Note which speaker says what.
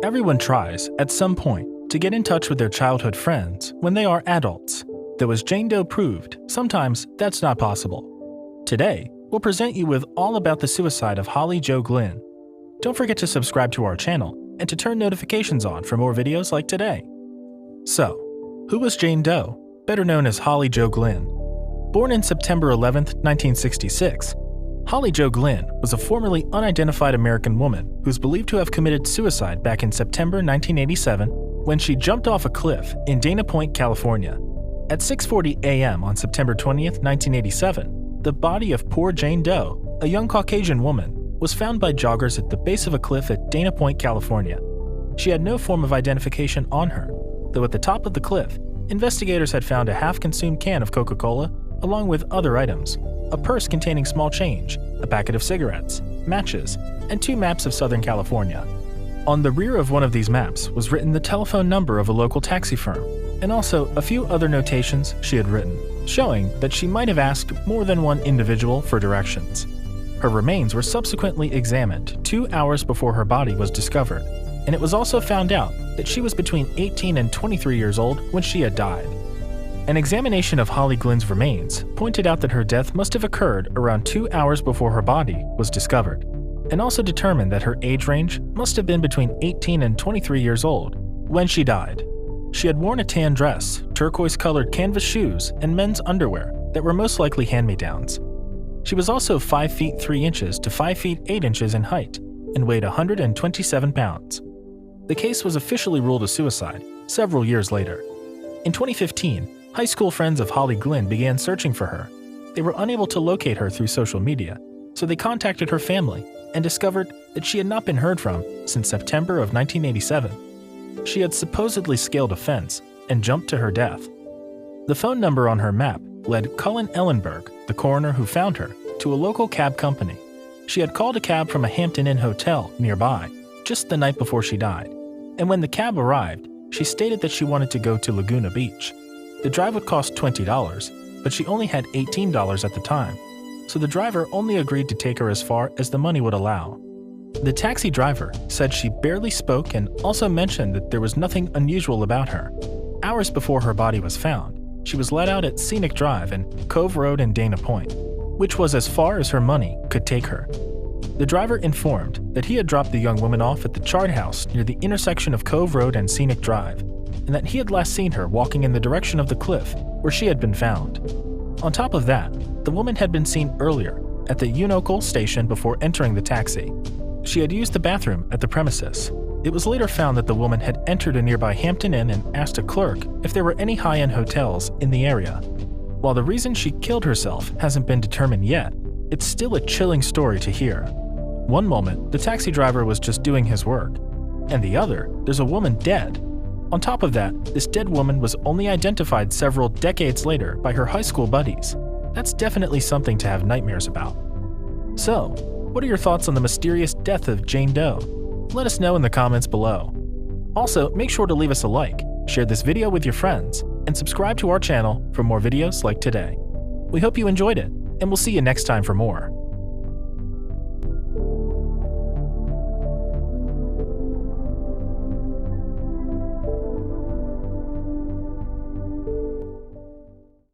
Speaker 1: Everyone tries, at some point, to get in touch with their childhood friends when they are adults. Though as Jane Doe proved, sometimes that's not possible. Today, we'll present you with all about the suicide of Holly Jo Glynn. Don't forget to subscribe to our channel and to turn notifications on for more videos like today. So, who was Jane Doe, better known as Holly Jo Glynn? Born in September 11, 1966, Holly Jo Glynn was a formerly unidentified American woman who is believed to have committed suicide back in September 1987 when she jumped off a cliff in Dana Point, California. At 6:40 a.m. on September 20, 1987, the body of poor Jane Doe, a young Caucasian woman, was found by joggers at the base of a cliff at Dana Point, California. She had no form of identification on her, though at the top of the cliff, investigators had found a half-consumed can of Coca-Cola along with other items, a purse containing small change, a packet of cigarettes, matches, and 2 maps of Southern California. On the rear of one of these maps was written the telephone number of a local taxi firm, and also a few other notations she had written, showing that she might have asked more than one individual for directions. Her remains were subsequently examined 2 hours before her body was discovered, and it was also found out that she was between 18 and 23 years old when she had died. An examination of Holly Glynn's remains pointed out that her death must have occurred around 2 hours before her body was discovered, and also determined that her age range must have been between 18 and 23 years old when she died. She had worn a tan dress, turquoise-colored canvas shoes, and men's underwear that were most likely hand-me-downs. She was also 5 feet 3 inches to 5 feet 8 inches in height and weighed 127 pounds. The case was officially ruled a suicide several years later. In 2015, high school friends of Holly Glynn began searching for her. They were unable to locate her through social media, so they contacted her family and discovered that she had not been heard from since September of 1987. She had supposedly scaled a fence and jumped to her death. The phone number on her map led Cullen Ellenberg, the coroner who found her, to a local cab company. She had called a cab from a Hampton Inn hotel nearby just the night before she died, and when the cab arrived, she stated that she wanted to go to Laguna Beach. The drive would cost $20, but she only had $18 at the time, so the driver only agreed to take her as far as the money would allow. The taxi driver said she barely spoke and also mentioned that there was nothing unusual about her. Hours before her body was found, she was let out at Scenic Drive and Cove Road in Dana Point, which was as far as her money could take her. The driver informed that he had dropped the young woman off at the Chart House near the intersection of Cove Road and Scenic Drive, and that he had last seen her walking in the direction of the cliff where she had been found. On top of that, the woman had been seen earlier at the Unocal station before entering the taxi. She had used the bathroom at the premises. It was later found that the woman had entered a nearby Hampton Inn and asked a clerk if there were any high-end hotels in the area. While the reason she killed herself hasn't been determined yet, it's still a chilling story to hear. One moment, the taxi driver was just doing his work, and the other, there's a woman dead. On top of that, this dead woman was only identified several decades later by her high school buddies. That's definitely something to have nightmares about. So, what are your thoughts on the mysterious death of Jane Doe? Let us know in the comments below. Also, make sure to leave us a like, share this video with your friends, and subscribe to our channel for more videos like today. We hope you enjoyed it, and we'll see you next time for more.